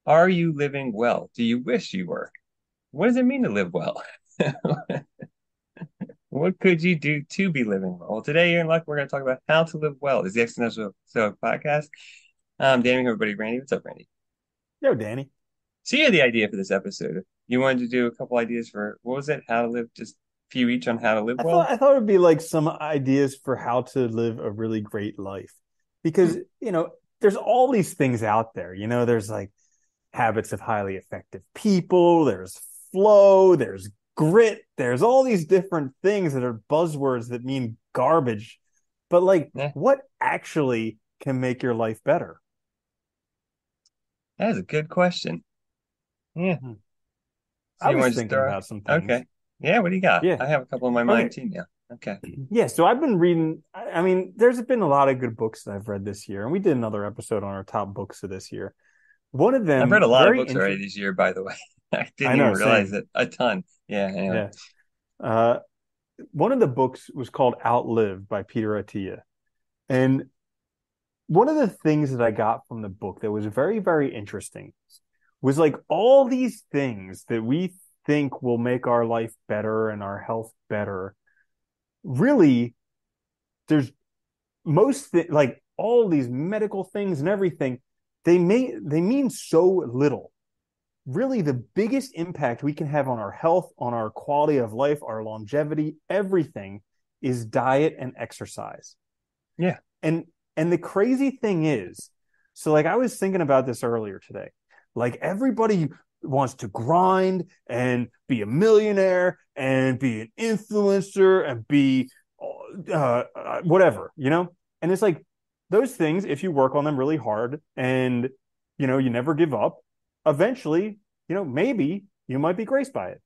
Are you living well? Do you wish you were? What does it mean to live well? What could you do to be living well? Well, today here in Luck, we're going to talk about how to live well. This is the Existential Stoic podcast. Danny, everybody, Randy. What's up, Randy? Yo, Danny. So you had the idea for this episode. You wanted to do a couple ideas for what was it? How to live, just a few each on how to live I thought well. I thought it'd be like some ideas for how to live a really great life. Hmm. Because, there's all these things out there. There's like habits of highly effective people, there's flow, there's grit, there's all these different things that are buzzwords that mean garbage. But like Yeah, what actually can make your life better? that is a good question. Yeah. Hmm. So I you was want to just thinking throw? about some things. Okay. Yeah. What do you got? Yeah. I have a couple in my mind Okay. too now. Okay. Yeah, so I've been reading. I mean, there's been a lot of good books that I've read this year, and we did another episode on our top books of this year. One of I've read them, a lot of very books already interesting. this year, by the way. I I didn't even know, realize same. it. A ton. Yeah. Anyway. Yeah. Uh, One of the books was called Outlive by Peter Attia. And one of the things that I got from the book that was very, very interesting was like all these things that we think will make our life better and our health better. Really, there's like all these medical things and everything, they mean so little. Really, the biggest impact we can have on our health, on our quality of life, our longevity, everything is diet and exercise. Yeah. And and the crazy thing is, so like I was thinking about this earlier today. Like everybody wants to grind and be a millionaire and be an influencer and be whatever. And it's like those things, if you work on them really hard and you never give up, eventually, maybe you might be graced by it.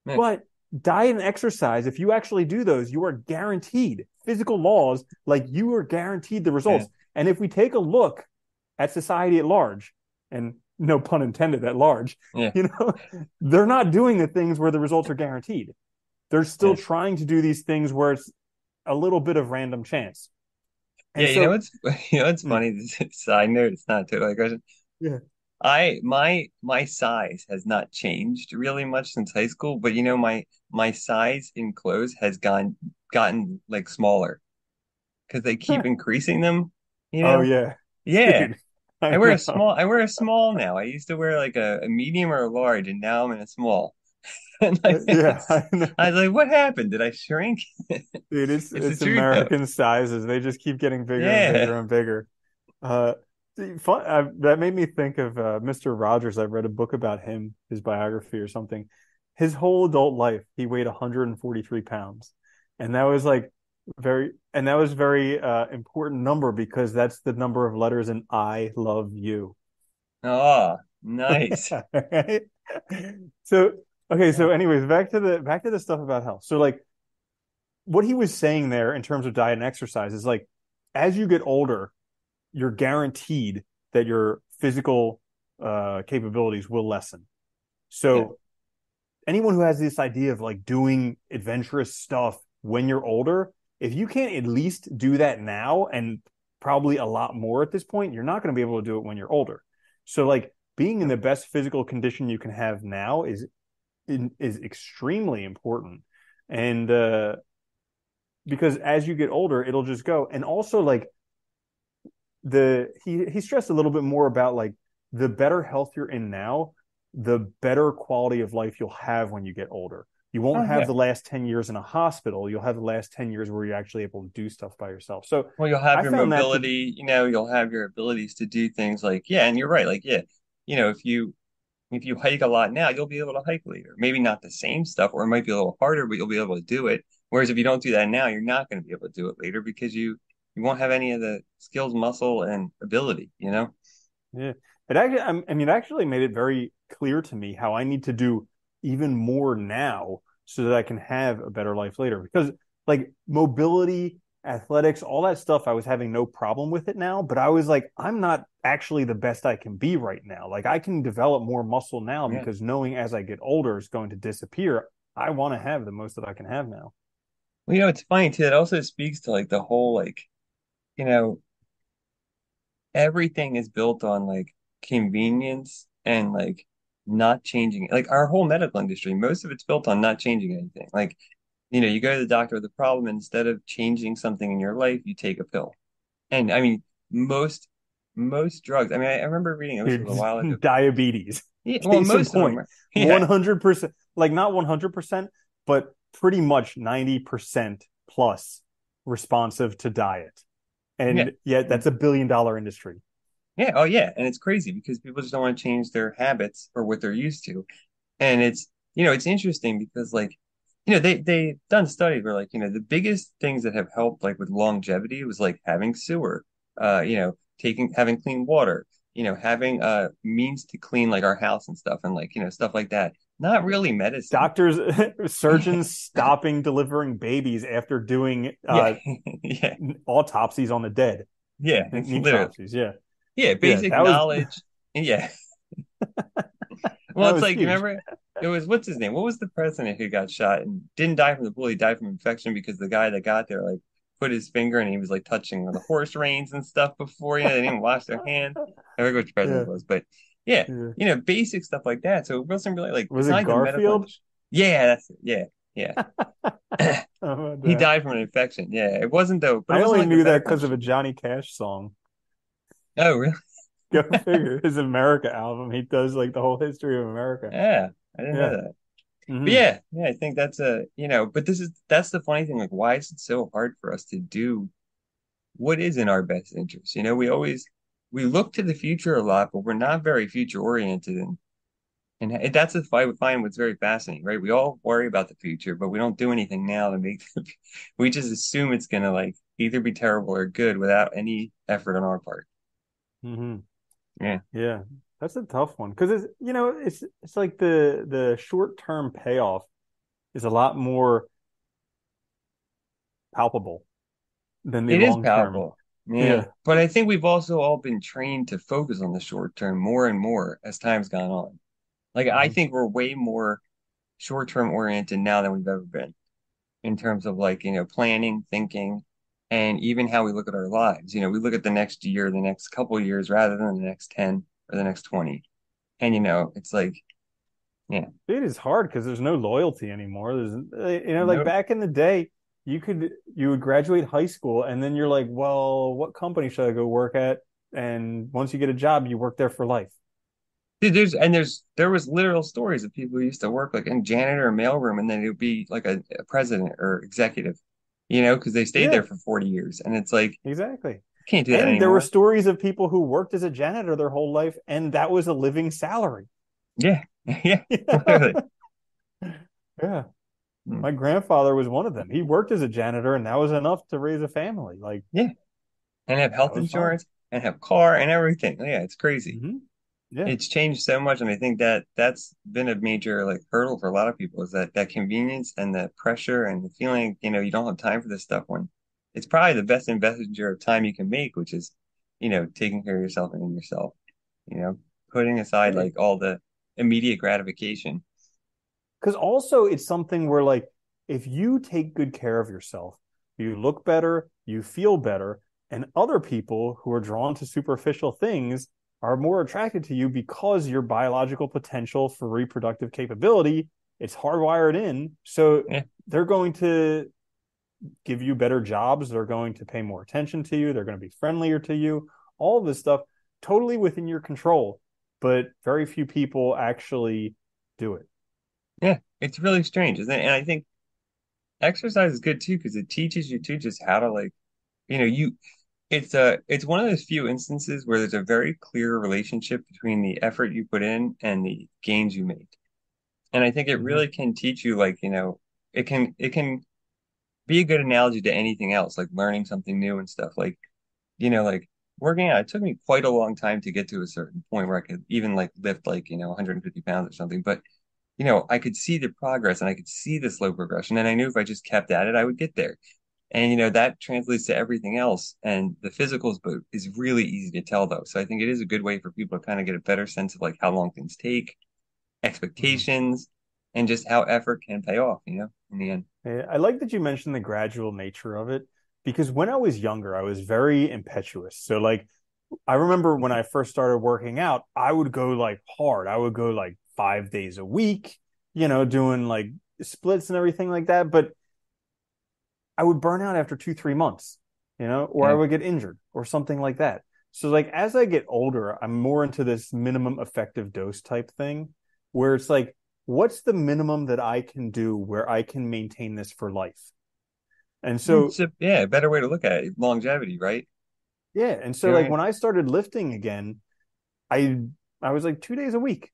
Yeah. But diet and exercise, if you actually do those, you are guaranteed physical laws, like you are guaranteed the Yeah. results. And if we take a look at society at large, and no pun intended at large, Yeah. you know, they're not doing the things where the results are guaranteed. They're still Yeah. trying to do these things where it's a little bit of random chance. Yeah. And so, What's mm, funny? This is a side note. It's not totally a question. yeah, My size has not changed really much since high school, but my size in clothes has gotten like smaller because they keep increasing them, you oh, know? yeah, Yeah. dude, I know. I wear a small now. I used to wear like a medium or a large, and now I'm in a small. And Yeah, I I know. was like, what happened? Did I shrink? Dude, it's It's the it's truth though. American sizes. They just keep getting bigger and Yeah. bigger and bigger. Uh, that made me think of Mr. Rogers. I read a book about him, his biography or something. His whole adult life, he weighed 143 pounds, and that was very important number because that's the number of letters in "I love you." Oh, nice. Right? So okay, Yeah. so anyways, back to the stuff about health. So like what he was saying there in terms of diet and exercise is like as you get older, you're guaranteed that your physical capabilities will lessen. Yeah. So anyone who has this idea of like doing adventurous stuff when you're older, if you can't at least do that now and probably a lot more at this point, you're not going to be able to do it when you're older. So like being in the best physical condition you can have now is extremely important. And because as you get older, it'll just go. And also like he stressed a little bit more about like the better health you're in now, the better quality of life you'll have when you get older. You won't Oh have yeah. the last 10 years in a hospital. You'll have the last 10 years where you're actually able to do stuff by yourself. So Well, you'll have I your found that to mobility, you'll have your abilities to do things like, yeah, and you're right. Like, yeah, if you hike a lot now, you'll be able to hike later. Maybe not the same stuff, or it might be a little harder, but you'll be able to do it. Whereas if you don't do that now, you're not going to be able to do it later because you won't have any of the skills, muscle, and ability, you know? yeah. It actually made it very clear to me how I need to do even more now so that I can have a better life later. Because like mobility, athletics, all that stuff, I was having no problem with it now. But I was like, I'm not actually the best I can be right now. Like I can develop more muscle now Yeah. because knowing as I get older is going to disappear. I want to have the most that I can have now. Well, it's funny too. It also speaks to like the whole you know, everything is built on like convenience and like not changing it. Like our whole medical industry, most of it's built on not changing anything. Like, you go to the doctor with a problem, and instead of changing something in your life, you take a pill. And I mean, most drugs. I mean, I remember reading, this was a while ago. Diabetes. Yeah, well, Case in most of them point, are. Yeah, 100%, like not 100%, but pretty much 90% plus responsive to diet. yeah. And yet that's $1 billion industry. Yeah, oh yeah, and it's crazy because people just don't want to change their habits or what they're used to. And it's interesting because like, they done studies where like, the biggest things that have helped like with longevity was like having sewer, taking having clean water, having means to clean like our house and stuff and like, stuff like that. Not really medicine. Doctors, Yeah. surgeons stopping delivering babies after doing Yeah. Yeah. autopsies on the dead, Yeah. Literally. necropsies. Yeah. Yeah, Yeah. basic That was, knowledge. Yeah. Well, that it's was like, huge. remember, it was what's his name? What was the president who got shot and didn't die from the bullet? He died from infection because the guy that got there like put his finger and he was like touching the horse reins and stuff before. They didn't wash their hands. I forget which president Yeah. it was, but yeah, Yeah. basic stuff like that. So it wasn't really like Was it's not it like the medical Garfield? industry. Yeah, that's it. Yeah, yeah. How about He that? died from an infection. Yeah, it wasn't though, but it I wasn't only like the knew that medical because of a industry. Johnny Cash song. Oh, really? Go figure. His America album. He does like the whole history of America. Yeah, I didn't know Yeah. that. But Hmm. yeah, I think but that's the funny thing. Like, why is it so hard for us to do what is in our best interest? We look to the future a lot, but we're not very future oriented, and that's what I would find what's very fascinating, right? We all worry about the future, but we don't do anything now to make we just assume it's gonna like either be terrible or good without any effort on our part. Hmm. Yeah, Yeah. That's a tough one because it's like the short term payoff is a lot more palpable than the it is long term. powerful. Yeah, Yeah. but I think we've also all been trained to focus on the short term more and more as time's gone on. Like I Hmm. think we're way more short-term oriented now than we've ever been in terms of like, planning, thinking, and even how we look at our lives. We look at the next year, the next couple of years rather than the next 10 or the next 20. And it's like, yeah, It is hard because there's no loyalty anymore. Like nope. back in the day, you would graduate high school and then you're like, well, what company should I go work at? And once you get a job, you work there for life. Dude, there was literal stories of people who used to work like in janitor or mailroom and then it would be like a president or executive, because they stayed there Yeah, for 40 years. And it's like, exactly. can't do that And there were anymore. stories of people who worked as a janitor their whole life, and that was a living salary. Yeah. Yeah. Literally. Yeah. Mm. My grandfather was one of them. He worked as a janitor, and that was enough to raise a family. Like, Yeah. And have that health was fine. insurance and have car and everything. Yeah, it's crazy. Hmm. Yeah. It's changed so much, and I think that that's been a major like hurdle for a lot of people is that convenience and the pressure and the feeling, you don't have time for this stuff when it's probably the best investor of time you can make, which is, taking care of yourself and in yourself, you know, putting aside Yeah. like all the immediate gratification. Because also it's something where like if you take good care of yourself, you look better, you feel better, and other people who are drawn to superficial things are more attracted to you because your biological potential for reproductive capability, it's hardwired in. So Yeah, they're going to give you better jobs, they're going to pay more attention to you, they're going to be friendlier to you, all of this stuff totally within your control, but very few people actually do it. yeah, it's really strange, isn't it? And I think exercise is good too because it teaches you to just how to like, you it's one of those few instances where there's a very clear relationship between the effort you put in and the gains you make. And I think it Mm-hmm. really can teach you like, it can be a good analogy to anything else, like learning something new and stuff. Like working out, it took me quite a long time to get to a certain point where I could even like lift like, 150 pounds or something. But I could see the progress and I could see the slow progression. And I knew if I just kept at it, I would get there. And that translates to everything else. And the physicals but is really easy to tell though. So I think it is a good way for people to kind of get a better sense of like how long things take, Mm-hmm. expectations, and just how effort can pay off, in the end. I like that you mentioned the gradual nature of it because when I was younger, I was very impetuous. So, like, I remember when I first started working out, I would go like hard. I would go like 5 days a week, doing like splits and everything like that. But I would burn out after 2, 3 months, or I Yeah. would get injured or something like that. So like as I get older, I'm more into this minimum effective dose type thing where it's like, what's the minimum that I can do where I can maintain this for life? And so, A better way to look at it. Longevity, right? yeah. And so Doing like it. when I started lifting again, I I was like 2 days a week.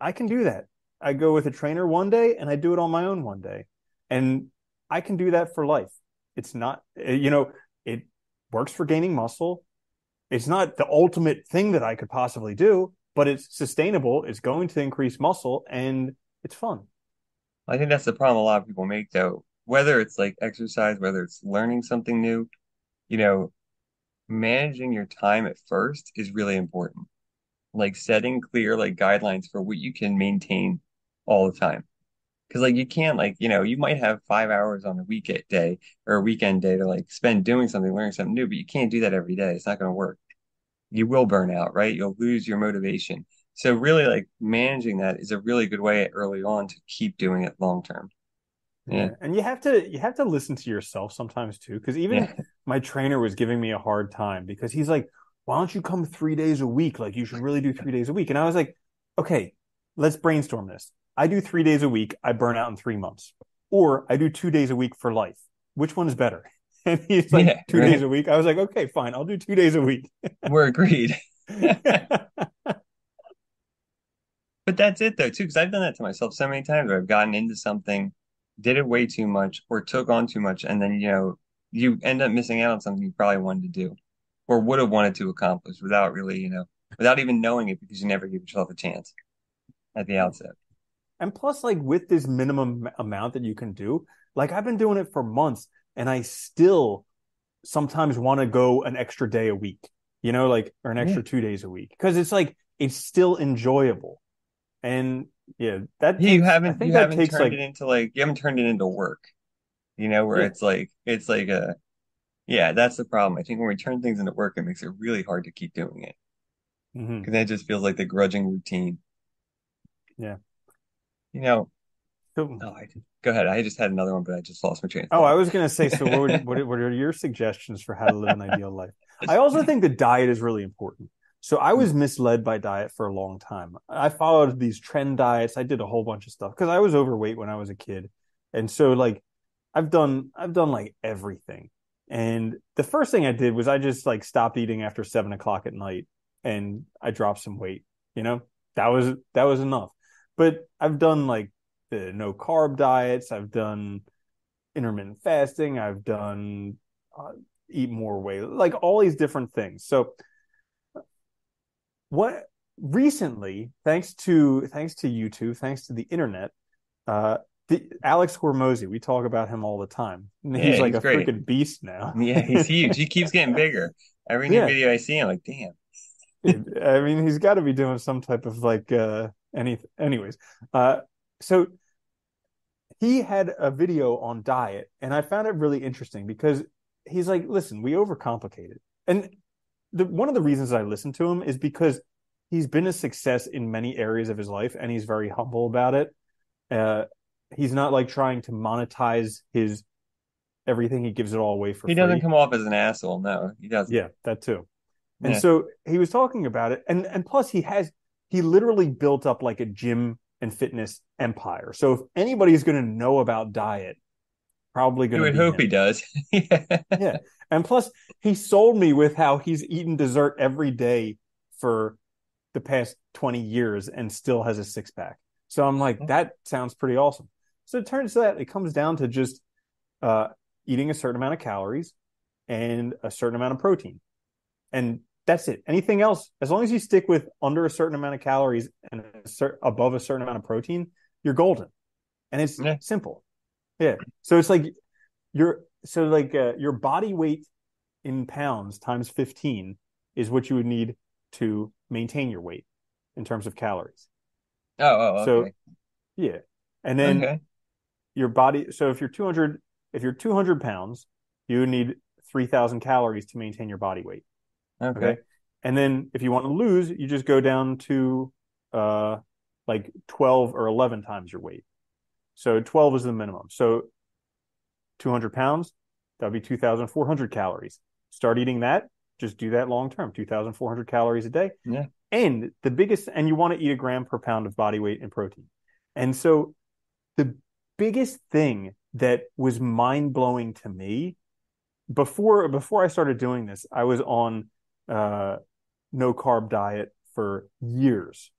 I can do that. I go with a trainer one day and I do it on my own one day. And I can do that for life. It's not, it works for gaining muscle. It's not the ultimate thing that I could possibly do, but it's sustainable. It's going to increase muscle and it's fun. I think that's the problem a lot of people make though. Whether it's like exercise, whether it's learning something new, you know, managing your time at first is really important. Like setting clear like guidelines for what you can maintain all the time. Because like you can't like, you might have 5 hours on a weekend day or a weekend day to like spend doing something, learning something new, but you can't do that every day. It's not going to work. You will burn out, right? You'll lose your motivation. So really like managing that is a really good way early on to keep doing it long term. Yeah. Yeah. And you have to listen to yourself sometimes too. Cause even Yeah. my trainer was giving me a hard time because he's like, why don't you come 3 days a week? Like you should really do 3 days a week. And I was like, okay, let's brainstorm this. I do 3 days a week, I burn out in 3 months. Or I do 2 days a week for life. Which one's better? And he's like, Yeah, 2 days right. a week. I was like, okay, fine, I'll do 2 days a week. We're agreed. But that's it though, too, because I've done that to myself so many times where I've gotten into something, did it way too much, or took on too much, and then you end up missing out on something you probably wanted to do or would have wanted to accomplish without really, without even knowing it because you never gave yourself a chance at the outset. And plus, like with this minimum amount that you can do, like I've been doing it for months and I still sometimes want to go an extra day a week, like, or an Yeah. extra 2 days a week. Cause it's like, it's still enjoyable. And yeah, Yeah, you I haven't think you that haven't takes turned it like, into like you haven't turned it into work, where yeah. it's like a yeah, that's the problem. I think when we turn things into work, it makes it really hard to keep doing it Mm-hmm. because it just feels like the grudging routine. Yeah. You know, So, oh, go ahead. I just had another one, but I just lost my train of I thought. was going to say, so what are your suggestions for how to live an ideal life? I also think the diet is really important. So I was misled by diet for a long time. I followed these trend diets. I did a whole bunch of stuff because I was overweight when I was a kid. And so like I've done like everything. And the first thing I did was I just like stopped eating after 7 o'clock at night and I dropped some weight. You know, that was enough. But I've done like the no carb diets. I've done intermittent fasting. I've done eat more weight, like all these different things. So what recently, thanks to YouTube, thanks to the internet, uh, Alex Hormozy, we talk about him all the time. He's Yeah, like he's a great. freaking beast now. Yeah, he's huge. He keeps getting bigger. Every new Yeah, video I see, I'm like, damn. I mean, he's got to be doing some type of like anyways. So he had a video on diet, and I found it really interesting because he's like, listen, we overcomplicate it. And one of the reasons I listen to him is because he's been a success in many areas of his life, and he's very humble about it. Uh, he's not like trying to monetize his everything. He gives it all away for He doesn't free. come off as an asshole. No, he doesn't. Yeah, that too. And Yeah. so he was talking about it, and plus he literally built up like a gym and fitness empire. So if anybody's going to know about diet, probably going You to would be hope he him. does. Yeah. Yeah. And plus, he sold me with how he's eaten dessert every day for the past 20 years and still has a six pack. So I'm like, that sounds pretty awesome. So it turns out it comes down to just uh, eating a certain amount of calories and a certain amount of protein. And that's it. Anything else, as long as you stick with under a certain amount of calories and above a certain amount of protein, you're golden. And it's Yeah. simple. Yeah. So it's like your body weight in pounds times 15 is what you would need to maintain your weight in terms of calories. So Okay. yeah. And then Okay. your body, so if you're 200 pounds, you would need 3,000 calories to maintain your body weight. Okay. Okay. And then if you want to lose, you just go down to uh like 12 or 11 times your weight. So 12 is the minimum. So 200 pounds, that would be 2,400 calories. Start eating that. Just do that long term, 2,400 calories a day. Yeah. And the biggest, and you want to eat a gram per pound of body weight in protein. And so the biggest thing that was mind blowing to me before I started doing this, I was on no carb diet for years,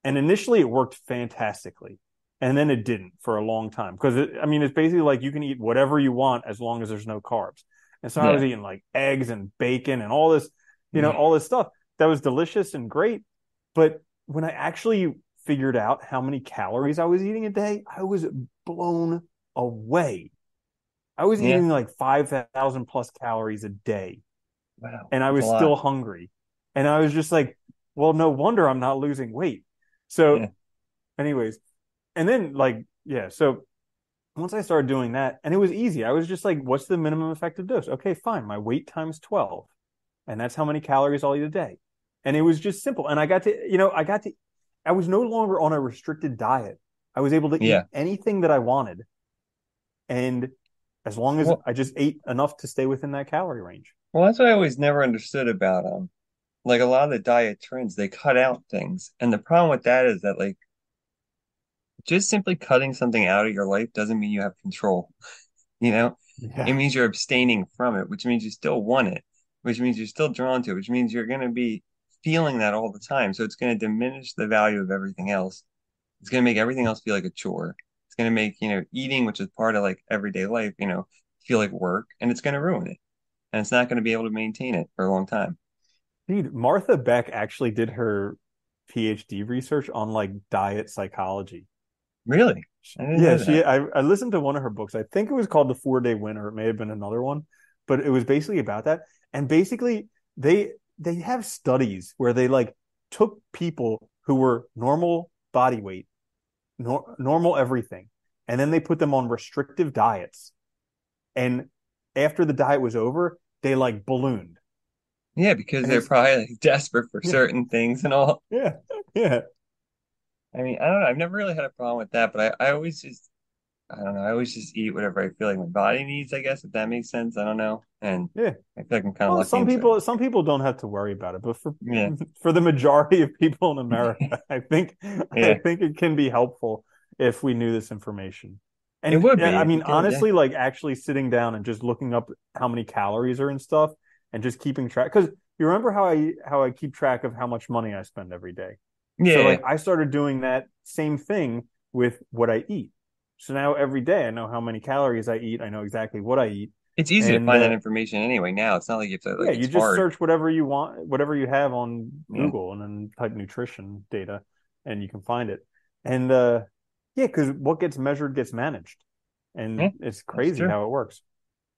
and initially it worked fantastically, and then it didn't for a long time because I mean it's basically like you can eat whatever you want as long as there's no carbs. And so I was Yeah. eating like eggs and bacon and all this, Yeah. all this stuff that was delicious and great. But when I actually figured out how many calories I was eating a day, I was blown away. I was Yeah. eating like 5,000 plus calories a day, Wow. and I That's a was lot. still hungry. And I was just like, well, no wonder I'm not losing weight. So, Yeah. anyways, and then like, yeah, so once I started doing that, and it was easy, I was just like, what's the minimum effective dose? Okay, fine. My weight times 12. And that's how many calories I'll eat a day. And it was just simple. And I was no longer on a restricted diet. I was able to Yeah. eat anything that I wanted. And as long as Well, I just ate enough to stay within that calorie range. well, that's what I always never understood about like a lot of the diet trends, they cut out things. And the problem with that is that like just simply cutting something out of your life doesn't mean you have control. You know, it Yeah. means you're abstaining from it, which means you still want it, which means you're still drawn to it, which means you're going to be feeling that all the time. So it's going to diminish the value of everything else. It's going to make everything else feel like a chore. It's going to make, eating, which is part of like everyday life, feel like work, and it's going to ruin it. And it's not going to be able to maintain it for a long time. Dude, Martha Beck actually did her PhD research on like diet psychology. Really? I didn't Yeah, know that. I listened to one of her books. I think it was called The 4 Day Winner. It may have been another one, but it was basically about that. And basically they have studies where they like took people who were normal body weight, normal everything, and then they put them on restrictive diets. And after the diet was over, they like ballooned. Yeah, because And they're it's probably like desperate for yeah, certain things and all. yeah, yeah. I mean, I don't know. I've never really had a problem with that, but I always just, I don't know. I always just eat whatever I feel like my body needs, I guess, if that makes sense. I don't know. And Yeah. I feel like I'm kind of Well, lucky in certain. some people don't have to worry about it, but for Yeah. for the majority of people in America, I Yeah. think it can be helpful if we knew this information. It And would yeah, be I if you mean, did. Yeah. honestly, like actually sitting down and just looking up how many calories are in stuff and just keeping track. Because you remember how I keep track of how much money I spend every day. So Yeah. like I started doing that same thing with what I eat. So now every day I know how many calories I eat. I know exactly what I eat. It's easy to And find that information anyway now. It's not like you have to, yeah, like, you it's just hard. search whatever you want, whatever you have on Yeah. Google, and then type nutrition data, and you can find it. And yeah, because what gets measured gets managed, Yeah. and it's That's crazy true. how it works.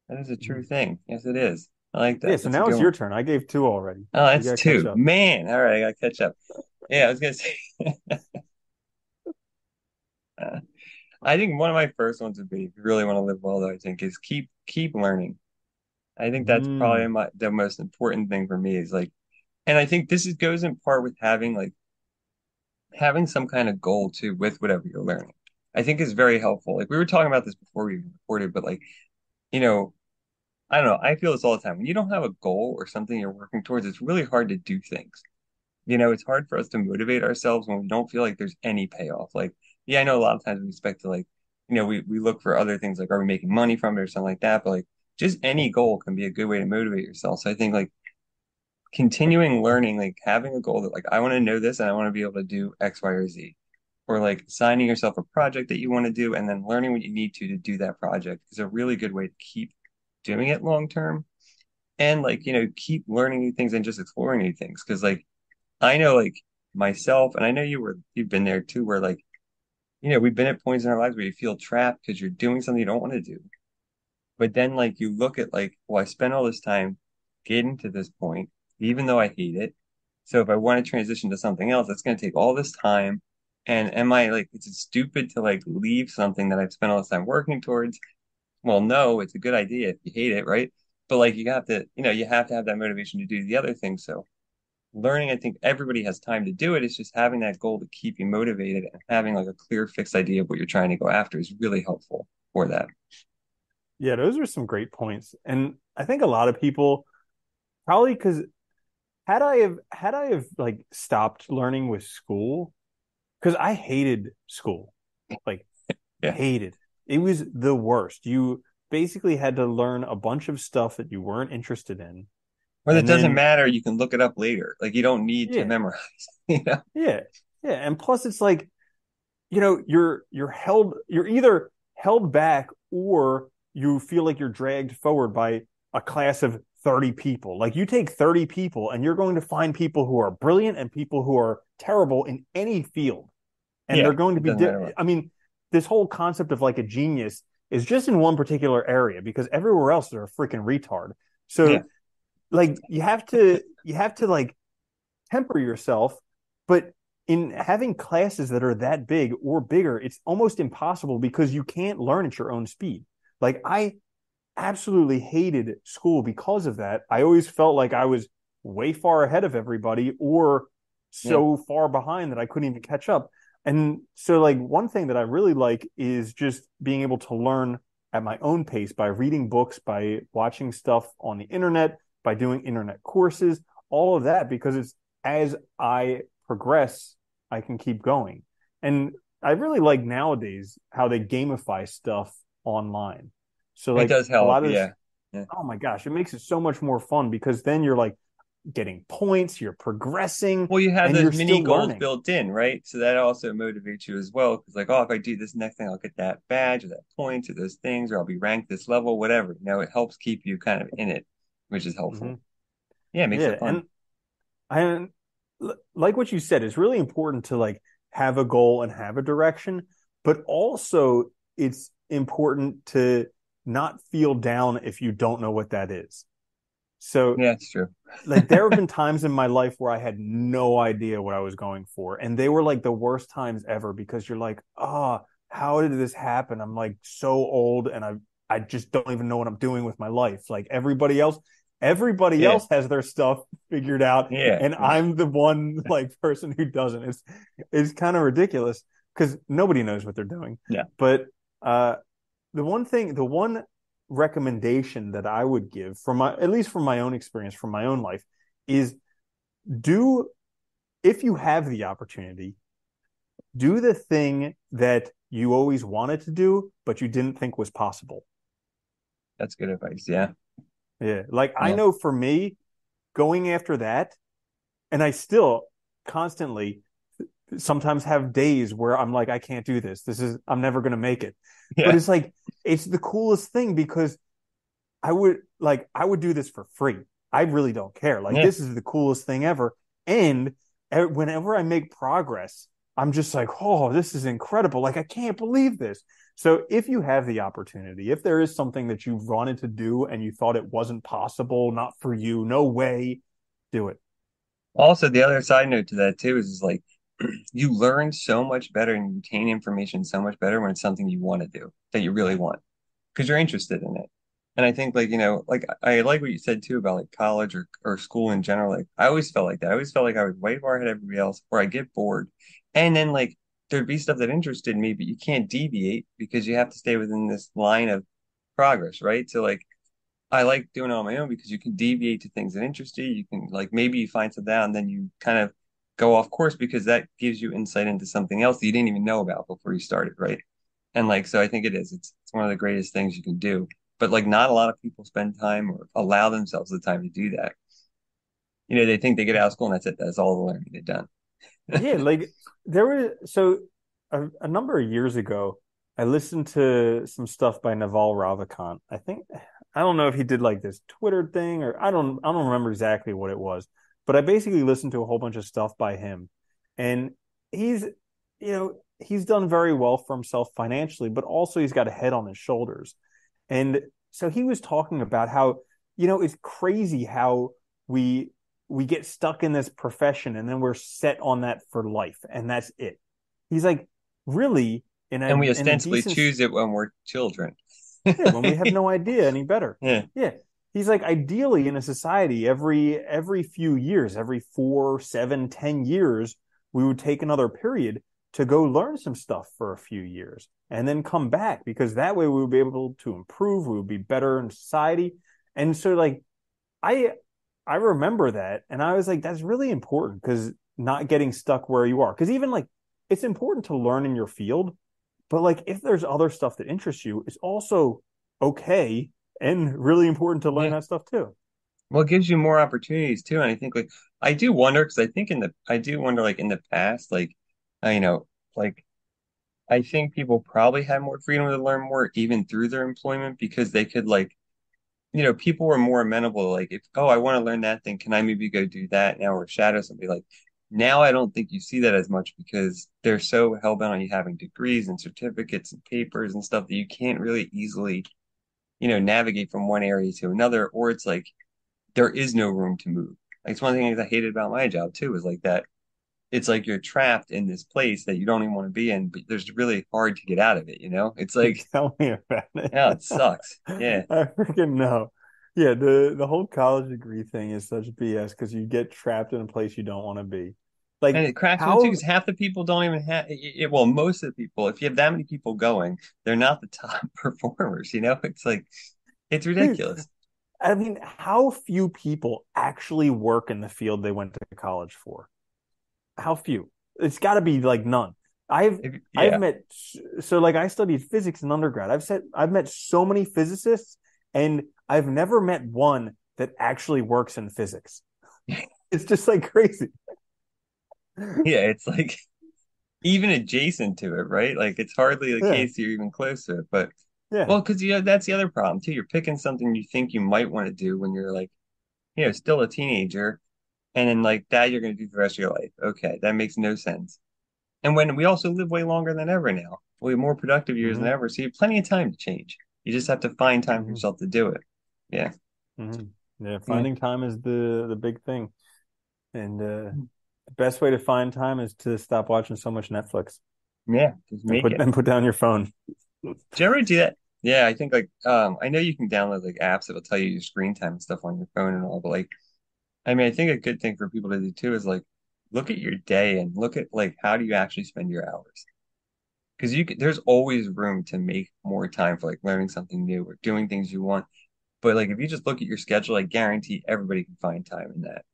That is a true Mhm. thing. Yes, it is. I like Yeah, that. so That's a now good it's your one. turn. I gave two already. Oh, You that's gotta catch two. up. Man. All right. I gotta catch up. Yeah, I was gonna say, uh, I think one of my first ones would be if you really want to live well, though, I think is keep learning. I think that's probably Mm. the most important thing for me is like, and I think goes in part with having some kind of goal too with whatever you're learning. I think is very helpful. Like we were talking about this before we recorded, but like, you know, I don't know, I feel this all the time. When you don't have a goal or something you're working towards, it's really hard to do things. It's hard for us to motivate ourselves when we don't feel like there's any payoff. Like, yeah, I know a lot of times we expect to like, we look for other things like are we making money from it or something like that, but like just any goal can be a good way to motivate yourself. So I think like continuing learning, like having a goal that like I want to know this and I want to be able to do X, Y, or Z. Or like assigning yourself a project that you want to do and then learning what you need to do that project is a really good way to keep doing it long term. And like, keep learning new things and just exploring new things. Cause like I know like myself, and I know you've been there too, where like, we've been at points in our lives where you feel trapped because you're doing something you don't want to do. But then like you look at like, well, I spent all this time getting to this point, even though I hate it. So if I want to transition to something else, that's going to take all this time. And am I like, is it stupid to like leave something that I've spent all this time working towards? Well, no, it's a good idea if you hate it, right? But like you have to have that motivation to do the other thing. So learning, I think everybody has time to do it. It's just having that goal to keep you motivated and having like a clear, fixed idea of what you're trying to go after is really helpful for that. Yeah, those are some great points. And I think a lot of people probably because had I have like stopped learning with school, because I hated school. Like Yeah. hated. It was the worst. You basically had to learn a bunch of stuff that you weren't interested in. Or that And doesn't then matter. You can look it up later. Like you don't need to yeah, memorize, you know? yeah, yeah. And plus it's like, you're either held back or you feel like you're dragged forward by a class of 30 people. Like you take 30 people and you're going to find people who are brilliant and people who are terrible in any field. And Yeah. they're going to It be doesn't matter what. I mean, this whole concept of like a genius is just in one particular area because everywhere else they're a freaking retard. Yeah. So like you have to like temper yourself, but in having classes that are that big or bigger, it's almost impossible because you can't learn at your own speed. Like I absolutely hated school because of that. I always felt like I was way far ahead of everybody or Yeah. so far behind that I couldn't even catch up. And so like one thing that I really like is just being able to learn at my own pace by reading books, by watching stuff on the internet, by doing internet courses, all of that because it's as I progress, I can keep going. And I really like nowadays how they gamify stuff online. So It like does a help. lot of this, Yeah. Yeah. oh my gosh, it makes it so much more fun because then you're like getting points, you're progressing, Well, you have and those you're mini still goals learning. built in, right? So that also motivates you as well. Because like, oh, if I do this next thing, I'll get that badge or that point or those things, or I'll be ranked this level, whatever. You know, it helps keep you kind of in it, which is helpful. Mm-hmm. Yeah, it makes Yeah, it fun. and I like what you said. It's really important to like have a goal and have a direction, but also it's important to not feel down if you don't know what that is. So Yeah, it's true. like there have been times in my life where I had no idea what I was going for, and they were like the worst times ever because you're like, oh, how did this happen? I'm like so old, and I just don't even know what I'm doing with my life. Like everybody Yeah, else has their stuff figured out, yeah, and yeah, I'm the one like person who doesn't. It's kind of ridiculous because nobody knows what they're doing. yeah. But uh, the one recommendation that I would give from my, at least from my own experience, from my own life, is do, if you have the opportunity, do the thing that you always wanted to do, but you didn't think was possible. That's good advice. Yeah, Yeah. Like I yeah, know for me, going after that, and I still constantly sometimes have days where I'm like, I can't do this. I'm never going to make it. But yeah, it's like, it's the coolest thing because I would do this for free. I really don't care. Like yeah. this is the coolest thing ever. And whenever I make progress, I'm just like, oh, this is incredible. Like I can't believe this. So if you have the opportunity, if there is something that you wanted to do and you thought it wasn't possible, not for you, no way, do it. Also, the other side note to that too is like you learn so much better and you retain information so much better when it's something you want to do that you really want because you're interested in it. And I think like, like I like what you said too about like college or school in general. Like I always felt like that. I always felt like I was way far ahead of everybody else or I get bored. And then like there'd be stuff that interested me, but you can't deviate because you have to stay within this line of progress, right? So like I like doing it on my own because you can deviate to things that interest you. You can like maybe you find something out and then you kind of go off course because that gives you insight into something else that you didn't even know about before you started, right? And like so I think it is. It's one of the greatest things you can do. But like not a lot of people spend time or allow themselves the time to do that. They think they get out of school and that's it. That's all the learning they've done. Yeah, like there was so a number of years ago, I listened to some stuff by Naval Ravikant. I don't know if he did like this Twitter thing or I don't remember exactly what it was, but I basically listened to a whole bunch of stuff by him. And he's he's done very well for himself financially, but also he's got a head on his shoulders. And so he was talking about how, it's crazy how we we get stuck in this profession and then we're set on that for life and that's it. He's like, really, And we in a ostensibly decent, choose it when we're children. yeah, when we have no idea any better. Yeah. Yeah. he's like, ideally in a society, every few years, every 4, 7, 10 years, we would take another period to go learn some stuff for a few years and then come back, because that way we would be able to improve, we would be better in society. And so like I I remember that, and I was like, that's really important, because not getting stuck where you are. Because even like it's important to learn in your field, but like if there's other stuff that interests you, it's also okay and really important to learn Yeah. that stuff too. Well, it gives you more opportunities too. And I think like I do wonder because I do wonder like in the past, like you know, like I think people probably had more freedom to learn more even through their employment because they could like, people were more amenable to like if, oh, I want to learn that thing, can I maybe go do that now or shadow somebody like now I don't think you see that as much because they're so hell bent on you having degrees and certificates and papers and stuff that you can't really easily, navigate from one area to another, or it's like there is no room to move. Like it's one of the things I hated about my job too, is like that it's like you're trapped in this place that you don't even want to be in, but there's really hard to get out of it, you know? It's like, Tell me about it. yeah, it sucks. Yeah. I freaking know. Yeah, the whole college degree thing is such BS, because you get trapped in a place you don't want to be. And Like it cracks me too, how because half the people don't even have well, most of the people, if you have that many people going, they're not the top performers, you know? It's like it's ridiculous. I mean, how few people actually work in the field they went to college for? How few? It's got to be like none. I've Yeah. met, so like I studied physics in undergrad. I've met so many physicists, and I've never met one that actually works in physics. It's just like crazy. Yeah, it's like even adjacent to it, right? Like it's hardly the Yeah, case you're even close to it. But yeah. well, because that's the other problem too. You're picking something you think you might want to do when you're like, still a teenager, and then like that you're going to do the rest of your life. Okay, that makes no sense. And when we also live way longer than ever now, we have more productive years than Hmm. ever, so you have plenty of time to change. You just have to find time for Hmm. yourself to do it. Yeah, Hmm. Yeah, yeah, finding time is the big thing. And the best way to find time is to stop watching so much Netflix yeah. Just and make put it. and put down your phone. Do you ever do that? Yeah, I think like I know you can download like apps that'll tell you your screen time and stuff on your phone and all, but like I mean, I think a good thing for people to do too is like look at your day and look at like how do you actually spend your hours? Because there's always room to make more time for like learning something new or doing things you want. But like if you just look at your schedule, I guarantee everybody can find time in that.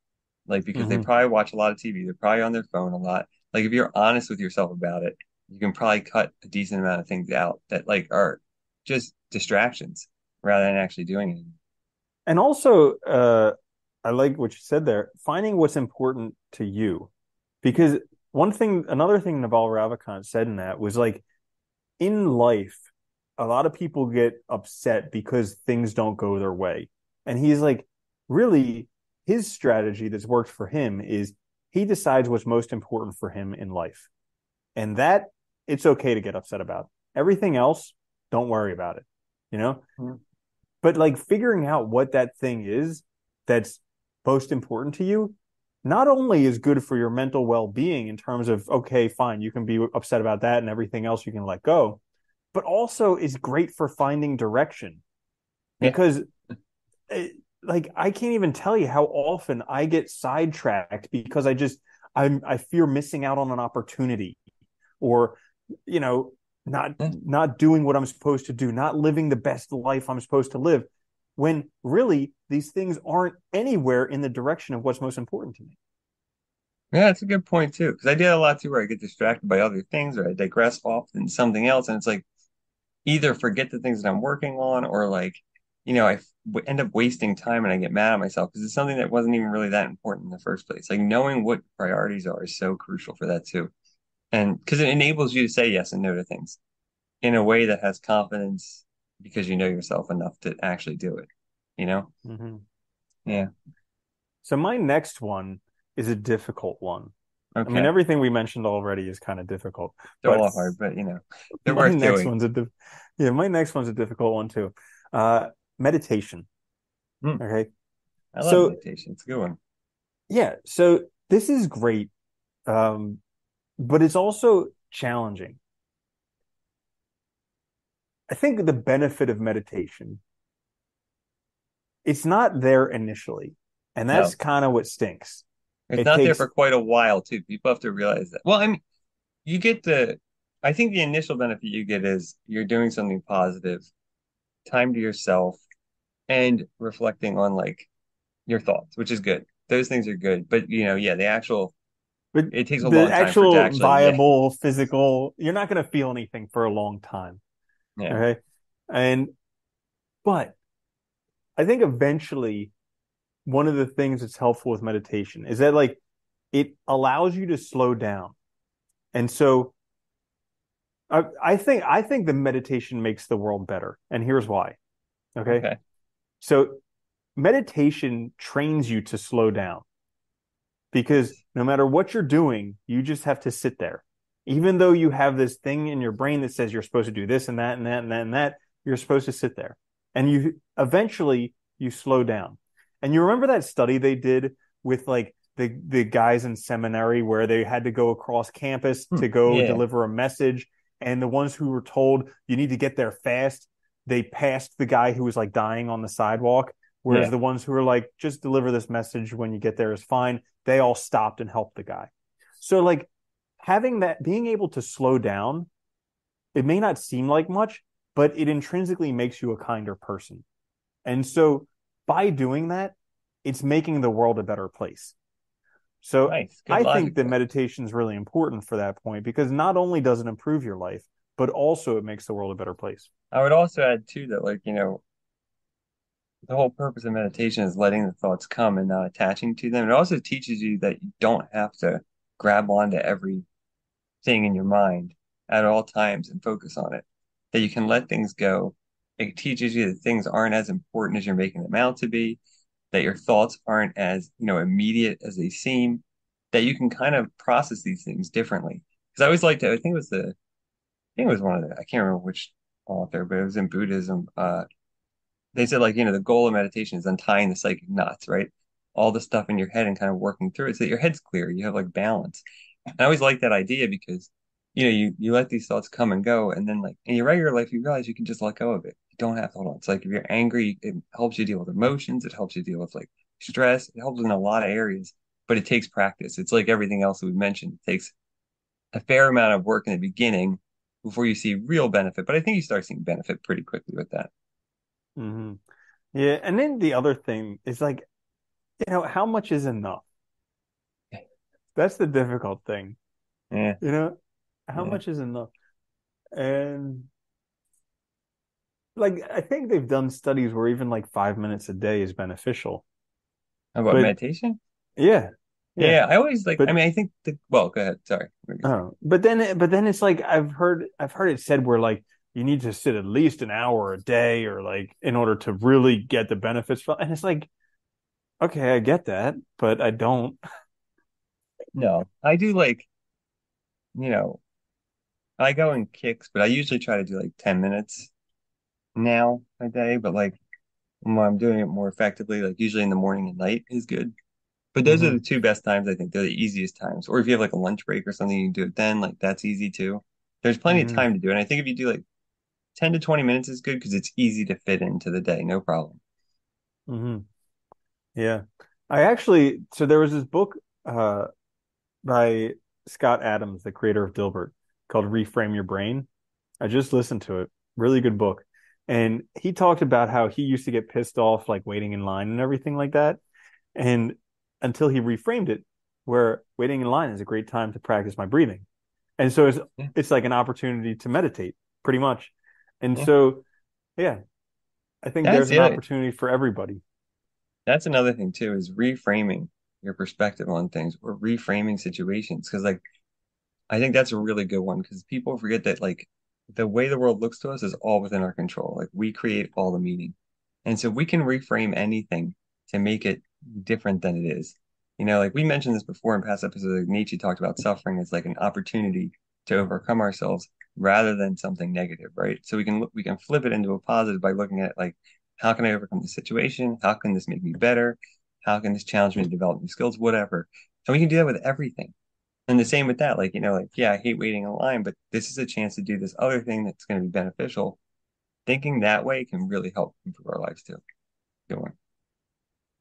Like because they Hmm. probably watch a lot of TV, they're probably on their phone a lot. Like if you're honest with yourself about it, you can probably cut a decent amount of things out that like are just distractions rather than actually doing anything. And also, I like what you said there, finding what's important to you. Because another thing Naval Ravikant said in that was like, in life, a lot of people get upset because things don't go their way. And he's like, really, his strategy that's worked for him is he decides what's most important for him in life. And that it's okay to get upset about. Everything else, don't worry about it, you know? Mhm. But like figuring out what that thing is that's most important to you not only is good for your mental well-being in terms of, okay, fine, you can be upset about that and everything else you can let go, but also is great for finding direction. Yeah. Because like I can't even tell you how often I get sidetracked because I fear missing out on an opportunity, or you know not doing what I'm supposed to do, not living the best life I'm supposed to live, when really these things aren't anywhere in the direction of what's most important to me. Yeah, that's a good point too. Because I did a lot too where I get distracted by other things or I digress off into something else. And it's like either forget the things that I'm working on or like, end up wasting time and I get mad at myself because it's something that wasn't even really that important in the first place. Like knowing what priorities are is so crucial for that too. And because it enables you to say yes and no to things in a way that has confidence because you know yourself enough to actually do it, you know? Mm-hmm. Yeah. Yeah. So my next one is a difficult one. I mean, Okay. everything we mentioned already is kind of difficult, They're but all hard, but they're my worth next doing. one's yeah, my next one's a difficult one too. Meditation. Hmm. Okay. I love So meditation. It's a good one. yeah, so this is great, um, but it's also challenging. I think the benefit of meditation it's not there initially. And that's No, kind of what stinks. it's It not there takes, for quite a while too. People have to realize that. Well, I mean, you get the, I think the initial benefit you get is you're doing something positive, time to yourself, and reflecting on like your thoughts, which is good. Those things are good. But yeah, the actual, but it takes a the long time for it to actual actually, yeah, viable physical, you're not going to feel anything for a long time. yeah, Okay. And, but I think eventually one of the things that's helpful with meditation is that like it allows you to slow down. And so I think the meditation makes the world better. And here's why. Okay. okay, So meditation trains you to slow down because yes, no matter what you're doing, you just have to sit there. Even though you have this thing in your brain that says you're supposed to do this and that and that and that and that, you're supposed to sit there. And you eventually you slow down. And you remember that study they did with like the guys in seminary where they had to go across campus to go yeah, deliver a message, and the ones who were told you need to get there fast, they passed the guy who was like dying on the sidewalk. Whereas yeah, the ones who were like, just deliver this message when you get there is fine, they all stopped and helped the guy. So, like, having that, being able to slow down, it may not seem like much, but it intrinsically makes you a kinder person. And so, by doing that, it's making the world a better place. So, nice, good I think logic that there. meditation is really important for that point because not only does it improve your life, but also it makes the world a better place. I would also add too that like, the whole purpose of meditation is letting the thoughts come and not attaching to them. It also teaches you that you don't have to grab onto everything in your mind at all times and focus on it, that you can let things go. It teaches you that things aren't as important as you're making them out to be, that your thoughts aren't as, immediate as they seem, that you can kind of process these things differently. Because I always liked to, I think it was one of the, I can't remember which author, but it was in Buddhism. They said like, the goal of meditation is untying the psychic knots, right? All the stuff in your head and kind of working through it so that your head's clear, you have like balance. And I always like that idea because, you let these thoughts come and go, and then like in your regular life, you realize you can just let go of it. You don't have to hold on. It's like if you're angry, it helps you deal with emotions, it helps you deal with like stress, it helps in a lot of areas, but it takes practice. It's like everything else that we mentioned. It takes a fair amount of work in the beginning before you see real benefit. But I think you start seeing benefit pretty quickly with that. Mm-hmm. Yeah. And then the other thing is like, how much is enough? That's the difficult thing. Yeah, You know, how yeah. much is enough? And like, I think they've done studies where even like 5 minutes a day is beneficial. How about But meditation? yeah, yeah. Yeah, I always like, I But mean, I think well, go ahead. Sorry. What were you gonna say? but then it's like I've heard it said where like you need to sit at least an hour a day or like in order to really get the benefits from. And it's like, okay, I get that, but I don't. No, I do like, you know, I go in kicks, but I usually try to do like 10 minutes now a day, but like when I'm doing it more effectively, like usually in the morning and night is good. But those are the Hmm. two best times, I think. They're the easiest times. Or if you have like a lunch break or something, you can do it then. Like that's easy too. There's plenty of Hmm. time to do it. And I think if you do like 10 to 20 minutes is good because it's easy to fit into the day, no problem. Hmm. Yeah. I actually, so there was this book uh by Scott Adams, the creator of Dilbert, called Reframe Your Brain. I just listened to it. Really good book. And he talked about how he used to get pissed off like waiting in line and everything like that. And until he reframed it, where waiting in line is a great time to practice my breathing. And so it's Yeah, it's like an opportunity to meditate, pretty much. And yeah. so yeah, I think That's there's an the opportunity for everybody. That's another thing too, is reframing your perspective on things or reframing situations. Because like I think that's a really good one because people forget that like the way the world looks to us is all within our control. Like we create all the meaning. And so we can reframe anything to make it different than it is. Like we mentioned this before in past episodes, like Nietzsche talked about suffering as like an opportunity to overcome ourselves rather than something negative, right? So we can flip it into a positive by looking at like how can I overcome the situation? How can this make me better? How can this challenge me to develop new skills? Whatever. And we can do that with everything. And the same with that, like, like, yeah, I hate waiting in line, but this is a chance to do this other thing that's going to be beneficial. Thinking that way can really help improve our lives too. Good one.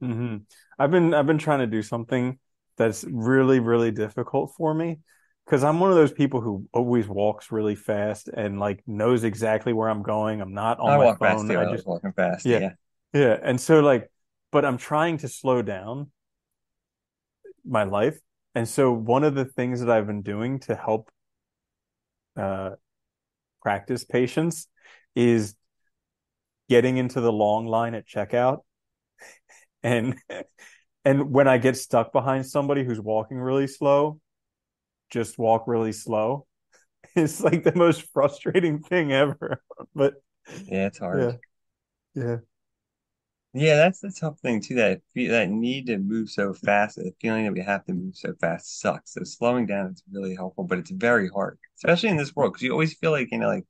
hmm I've been trying to do something that's really, really difficult for me because I'm one of those people who always walks really fast and like knows exactly where I'm going. I'm not on I my walk fast phone. too. I I like just walking fast. yeah, Yeah. yeah. And so like, but I'm trying to slow down my life. And so one of the things that I've been doing to help uh practice patience is getting into the long line at checkout and and when I get stuck behind somebody who's walking really slow, just walk really slow. It's like the most frustrating thing ever. But Yeah, it's hard. yeah, yeah. Yeah, that's the tough thing too. That need to move so fast, the feeling that we have to move so fast sucks. So slowing down is really helpful, but it's very hard, especially in this world, because you always feel like, like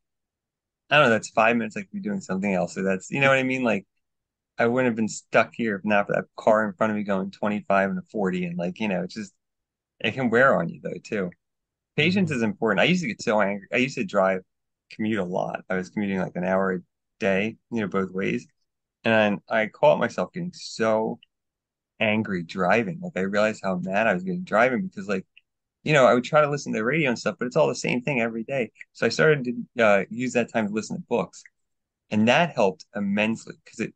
I don't know, that's 5 minutes like you're doing something else. So that's, you know what I mean? Like I wouldn't have been stuck here if not for that car in front of me going 25 and a 40, and like, it's just it can wear on you though too. Patience Mhm. is important. I used to get so angry. I used to commute a lot. I was commuting like an hour a day, both ways. And I caught myself getting so angry driving. Like I realized how mad I was getting driving because like, I would try to listen to the radio and stuff, but it's all the same thing every day. So I started to use that time to listen to books. And that helped immensely because it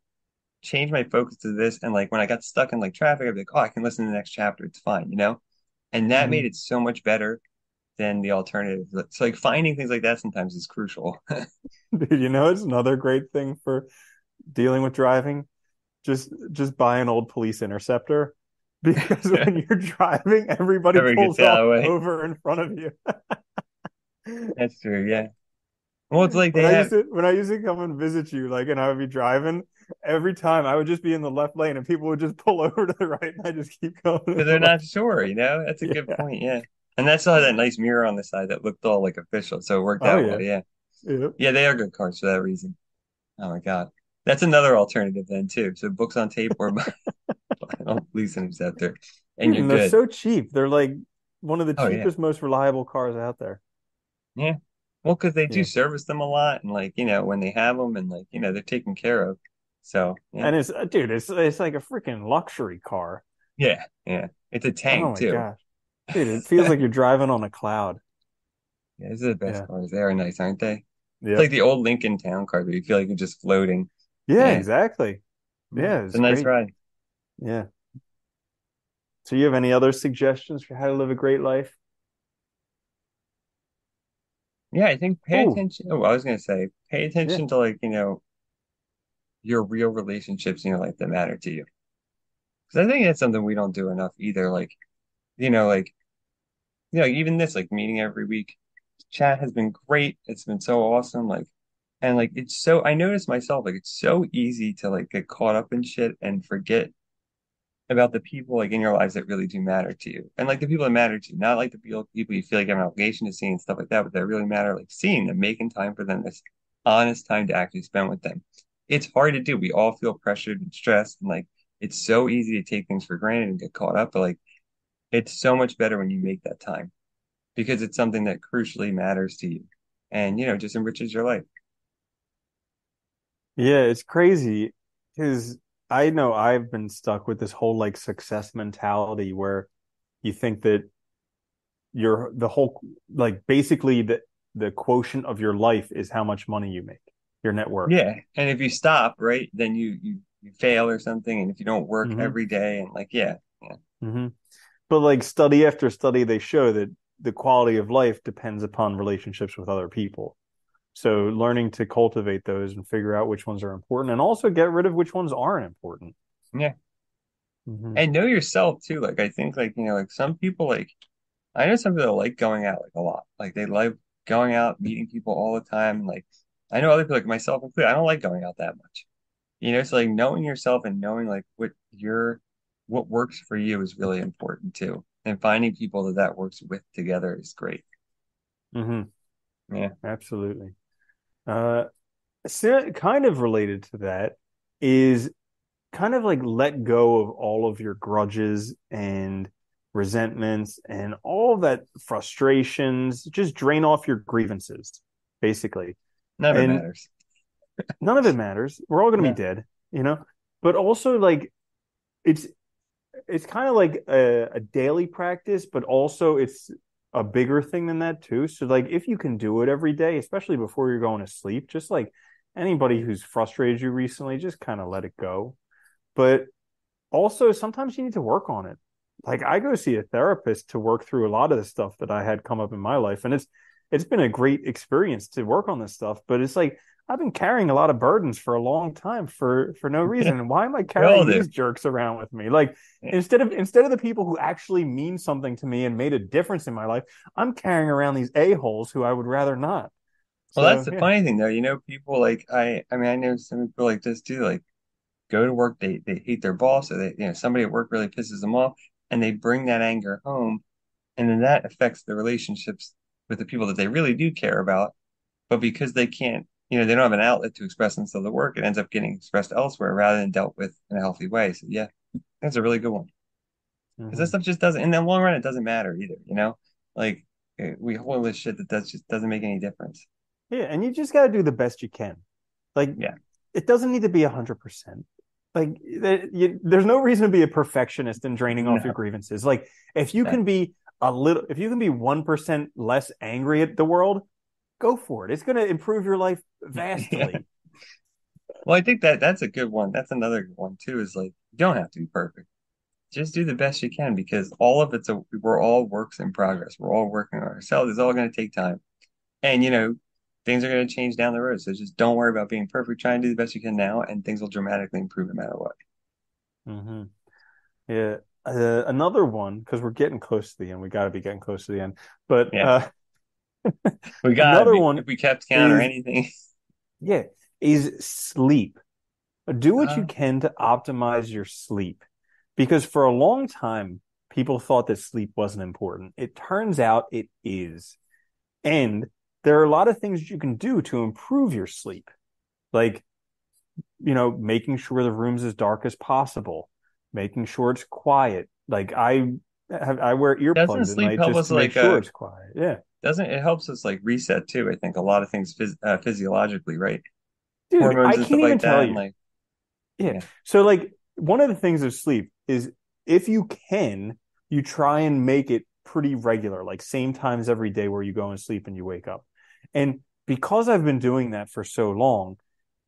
changed my focus to this. And like when I got stuck in like traffic, I'd be like, oh, I can listen to the next chapter. It's fine. And that made Mhm. it so much better than the alternative. So like finding things like that sometimes is crucial. Dude, it's another great thing for dealing with driving. Just buy an old police interceptor because when you're driving, everybody Never gets pulls out off of the way. over in front of you. That's true. Yeah. Well, it's like When they I used have, to when I used to come and visit you, like, and I would be driving, every time I would just be in the left lane and people would just pull over to the right and I just keep going in because the they're left. not sure. That's a good Yeah. point. Yeah. And that still had that nice mirror on the side that looked all like official. So it worked Oh out well. yeah. Yeah. Yep. Yeah. They are good cars for that reason. Oh my God. That's another alternative then too. So books on tape or lease an acceptor and Dude, you're and they're good. so cheap. They're like one of the Oh yeah. cheapest, most reliable cars out there. Yeah. Well, because they do Yeah. service them a lot and like, when they have them and like, they're taken care of. So yeah. And it's dude, it's like a freaking luxury car. Yeah. Yeah. It's a Oh tank my too. gosh. Dude, it feels like you're driving on a cloud. Yeah, these are the best Yeah. cars. They are nice, aren't they? It's like Yep. the old Lincoln Town car where you feel like you're just floating. Yeah, Yeah. exactly. Yeah, It's a it's nice great. ride. Yeah. So you have any other suggestions for how to live a great life? Yeah, I think pay Oh, attention. Oh, I was gonna say, pay yeah. attention to like, your real relationships in your life that matter to you. Because I think that's something we don't do enough either. Like, like, even this, like meeting every week, chat has been great. It's been so awesome. Like, and like, I noticed myself, like, it's so easy to like get caught up in shit and forget about the people like in your lives that really do matter to you. And like the people that matter to you, not like the people you feel like you have an obligation to see and stuff like that, but that really matter, like seeing them, making time for them, this honest time to actually spend with them. It's hard to do. We all feel pressured and stressed and like it's so easy to take things for granted and get caught up, but like it's so much better when you make that time because it's something that crucially matters to you and just enriches your life. Yeah, it's crazy because I know I've been stuck with this whole like success mentality where you think that your the whole like basically the quotient of your life is how much money you make, your net worth. Yeah. And if you stop, right, then you fail or something. And if you don't work hmm every day and like, yeah. Yeah. hmm But like study after study, they show that the quality of life depends upon relationships with other people. So learning to cultivate those and figure out which ones are important and also get rid of which ones aren't important. Yeah. hmm And know yourself too. Like I think like, like some people like I know some people that like going out like a lot. Like they like going out, meeting people all the time. Like I know other people like myself included, I don't like going out that much. So like knowing yourself and knowing like what works for you is really important too. And finding people that works with together is great. hmm Yeah. Absolutely. Uh, so kind of related to that is kind of like let go of all of your grudges and resentments and all of that frustrations. Just drain off your grievances, basically. None of it And matters. none of it matters. We're all going to be No. dead, you know? But also, like, it's it's kind of like a daily practice, but also it's a bigger thing than that too. So like if you can do it every day, especially before you're going to sleep, just like anybody who's frustrated you recently, just kind of let it go. But also sometimes you need to work on it. Like I go see a therapist to work through a lot of the stuff that I had come up in my life, and it's been a great experience to work on this stuff. But it's like I've been carrying a lot of burdens for a long time for no reason. Why am I We all carrying do. these jerks around with me? Like instead of the people who actually mean something to me and made a difference in my life, I'm carrying around these a-holes who I would rather not. Well, that's So the yeah. funny thing though. People like I mean, I know some people like this too. Like go to work, they hate their boss, or somebody at work really pisses them off, and they bring that anger home, and then that affects the relationships with the people that they really do care about. But because they can't, they don't have an outlet to express themselves at work, it ends up getting expressed elsewhere rather than dealt with in a healthy way. So yeah, that's a really good one. Because that Mhm. stuff just doesn't, in the long run, it doesn't matter either. Like we hold this shit that just doesn't make any difference. Yeah, and you just got to do the best you can. Like Yeah. it doesn't need to be 100%. Like there's no reason to be a perfectionist and draining off your No, grievances. Like if you no. can be if you can be 1% less angry at the world, go for it. It's going to improve your life Yeah. vastly. Well, I think that's a good one. That's another good one too, is like you don't have to be perfect. Just do the best you can because all of we're all works in progress. We're all working on ourselves. It's all going to take time. And things are going to change down the road. So just don't worry about being perfect. Try and do the best you can now, and things will dramatically improve no matter what. Mm-hmm. Yeah. Another one, because we're getting close to the end. We got to be getting close to the end. But Yeah, we got to another be. one If we kept count or is, anything. yeah, is sleep. Do what you Uh, can to optimize your sleep. Because for a long time, people thought that sleep wasn't important. It turns out it is. And there are a lot of things you can do to improve your sleep, like, making sure the room's as dark as possible, making sure it's quiet. Like I wear doesn't earplugs at sleep night help just us to make like sure it's quiet. Yeah. doesn't it helps us like reset too? I think a lot of things physiologically, right? Dude, Hormones I and can't stuff even like tell that, and you. like Yeah. yeah, So like one of the things of sleep is if you can, you try and make it pretty regular, like same times every day where you go and sleep and you wake up. And because I've been doing that for so long,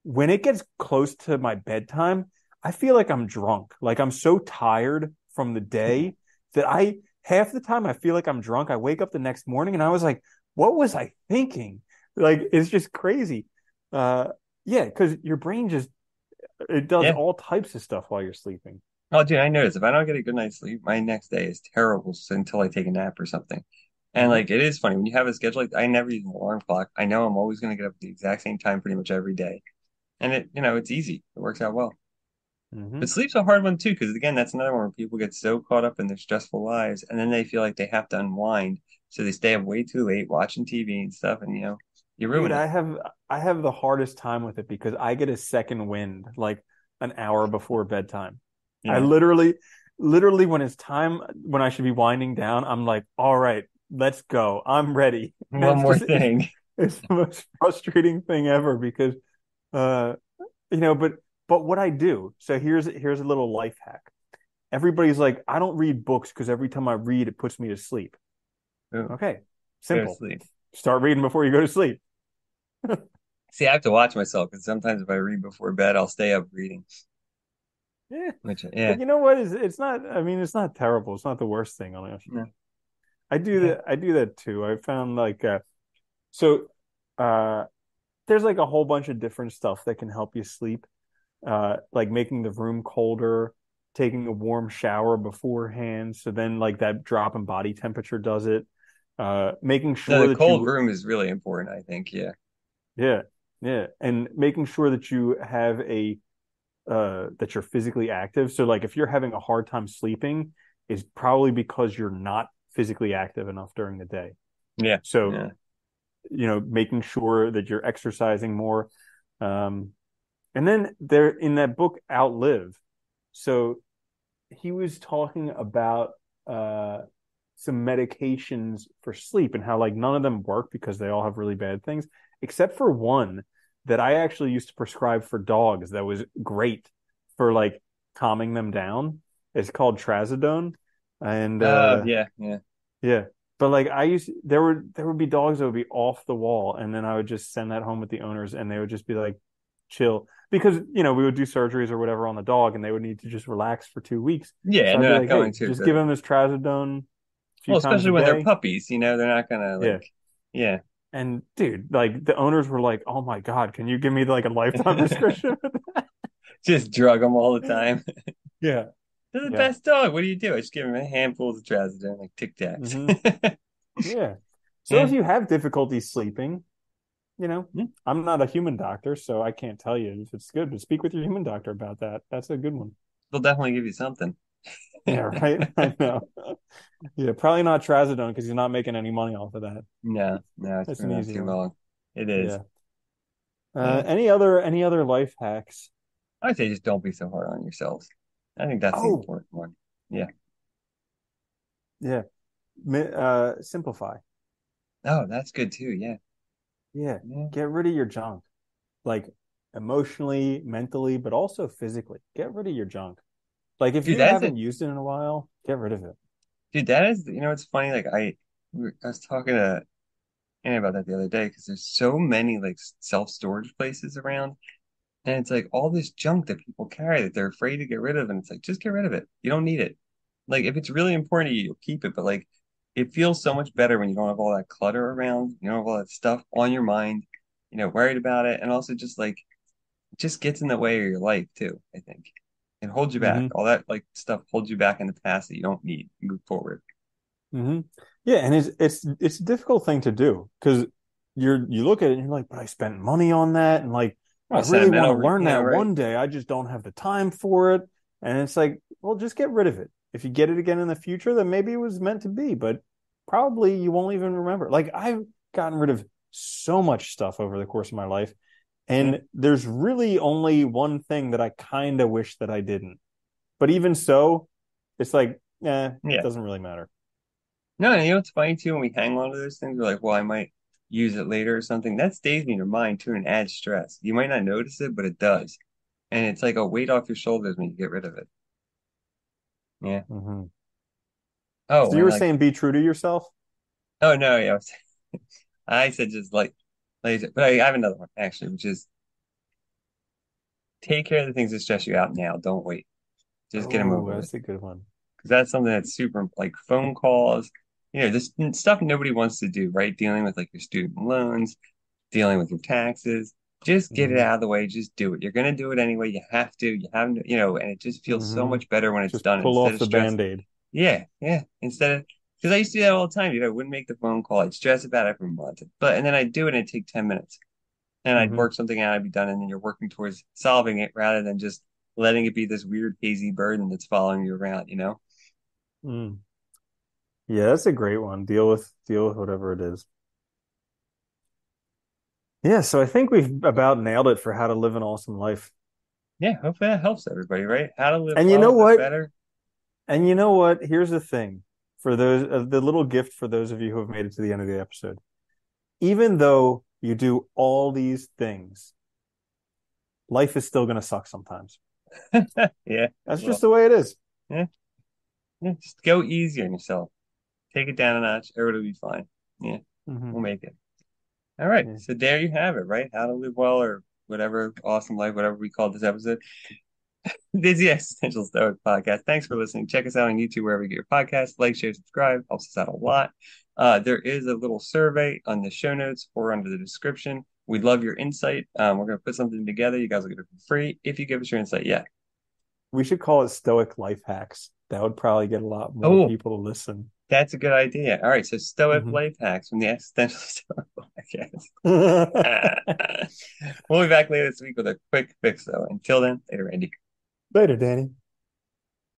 when it gets close to my bedtime, I feel like I'm drunk. Like I'm so tired from the day that I half the time I feel like I'm drunk. I wake up the next morning and I was like, what was I thinking? Like it's just crazy. Uh yeah, because your brain just it does yeah. all types of stuff while you're sleeping. Oh, dude, I notice if I don't get a good night's sleep, my next day is terrible until I take a nap or something. And Mm-hmm. like it is funny when you have a schedule like I never use an alarm clock. I know I'm always going to get up at the exact same time pretty much every day, and it's easy. It works out well. But Mm-hmm. sleep's a hard one too, because again, that's another one where people get so caught up in their stressful lives, and then they feel like they have to unwind, so they stay up way too late watching TV and stuff, and you Dude, ruin it. I have the hardest time with it because I get a second wind like an hour before bedtime. I Yeah, literally when it's time when I should be winding down, I'm like, all right, let's go. I'm ready. And one more thing. it's the most frustrating thing ever because uh but what I do, so here's a little life hack. Everybody's like, I don't read books because every time I read it puts me to sleep. Ooh, Okay, go to simple. sleep. Start reading before you go to sleep. See, I have to watch myself because sometimes if I read before bed, I'll stay up reading. Yeah. Which, yeah, But you know what? It's not. I mean, it's not terrible. It's not the worst thing on earth. no, I do yeah. that. I do that too. I found like so. Uh, there's like a whole bunch of different stuff that can help you sleep. Like making the room colder, taking a warm shower beforehand, so then like that drop in body temperature does it. Making No, sure the that cold you, room is really important, I think. Yeah, yeah, yeah, and making sure that you have a that you're physically active. So like if you're having a hard time sleeping, is probably because you're not physically active enough during the day. yeah, So, yeah. making sure that you're exercising more. Um, and then there in that book, Outlive. So he was talking about some medications for sleep and how like none of them work because they all have really bad things, except for one that I actually used to prescribe for dogs that was great for like calming them down. It's called trazodone, and Oh, yeah, yeah. yeah. But like there would be dogs that would be off the wall, and then I would just send that home with the owners, and they would just be like, chill, because we would do surgeries or whatever on the dog, and they would need to just relax for 2 weeks. Yeah, So and I'd they're be not like, going hey, to just give the, him this trazodone a few well, times especially a when they're day. puppies, they're not gonna Yeah. like, yeah. And dude, like the owners were like, "Oh my God, can you give me like a lifetime prescription?" Just drug them all the time. Yeah. They're the Yeah. best dog. What do you do? I just give them a handful of trazodone, like Tic Tacs. hmm Yeah. So Yeah. if you have difficulty sleeping, you know, Yeah. I'm not a human doctor, so I can't tell you if it's good, but speak with your human doctor about that. That's a good one. They'll definitely give you something. Yeah, right. I know. Yeah, probably not trazodone because you're not making any money off of that. No, no, it's That's been an around easy too one. long. It is. Yeah. Yeah. Any other life hacks? I'd say just don't be so hard on yourselves. I think that's the Oh, important one. Yeah. yeah. Simplify. Oh, that's good too. Yeah. Yeah. Yeah. Get rid of your junk. Like emotionally, mentally, but also physically. Get rid of your junk. Like if Dude, you that's it. haven't used it in a while, get rid of it. Dude, that is, it's funny. Like I was talking to Annie about that the other day because there's so many like self-storage places around. And it's like all this junk that people carry that they're afraid to get rid of. And it's like, just get rid of it. You don't need it. Like, if it's really important to you, you'll keep it. But like, it feels so much better when you don't have all that clutter around. You don't have all that stuff on your mind, worried about it. And also just like, it just gets in the way of your life too, I think. It holds you back. Mm-hmm. All that like stuff holds you back in the past that you don't need. Move forward. Mm-hmm. Yeah, and it's a difficult thing to do because you look at it and you're like, but I spent money on that, and like I Oh, really want to sentimental, learn that right? one day. I just don't have the time for it. And it's like, well, just get rid of it. If you get it again in the future, then maybe it was meant to be, but probably you won't even remember. Like I've gotten rid of so much stuff over the course of my life, Yeah. and there's really only one thing that I kind of wish that I didn't. But even so, it's like, it Yeah. doesn't really matter. No, and what's funny too, when we hang on to those things, we're like, well, I might use it later or something. That stays in your mind too and adds stress. You might not notice it, but it does. And it's like a weight off your shoulders when you get rid of it. Yeah. Mm-hmm. Oh, So you and were like, saying be true to yourself? oh no, yeah, I said just like, but I have another one actually, which is take care of the things that stress you out now. Don't wait. Just get them Oh, over with. that's a good one. Because that's something that's super, like phone calls, this stuff nobody wants to do, right? Dealing with like your student loans, dealing with your taxes. Just get it Mm-hmm. out of the way. Just do it. You're going to do it anyway. You have to. You have to, and it just feels so Mm-hmm. much better when it's Just done pull instead off of the stress. band-aid. Yeah, yeah. Instead of, because I used to do that all the time. I wouldn't make the phone call. I'd stress about it for a month, and then I'd do it and it'd take 10 minutes and I'd Mm-hmm. work something out. I'd be done. And then you're working towards solving it rather than just letting it be this weird, hazy burden that's following you around. Mm. Yeah, that's a great one. Deal with whatever it is. Yeah, so I think we've about nailed it for how to live an awesome life. Yeah, hopefully that helps everybody, right? How to live And you know well, live what? better. And you know what? Here's the thing. For those the little gift for those of you who have made it to the end of the episode. Even though you do all these things, life is still going to suck sometimes. Yeah, That's just well, the way it is. yeah, yeah, just go easy on yourself. Take it down a notch. Everybody will be fine. Yeah, Mm-hmm. we'll make it. All right. Yeah. So there you have it, right? How to live well or whatever awesome life, whatever we call this episode. This is the Existential Stoic Podcast. Thanks for listening. Check us out on YouTube wherever you get your podcasts. Like, share, subscribe. Helps us out a lot. There is a little survey on the show notes or under the description. We'd love your insight. We're going to put something together. You guys will get it for free if you give us your insight. Yeah. We should call it Stoic Life Hacks. That would probably get a lot more Oh, people to listen. that's a good idea. All right. So Stoic Mhm. life hacks from the Existential Stoic Podcast. We'll be back later this week with a quick fix, though. Until then, later, Andy. Later, Danny.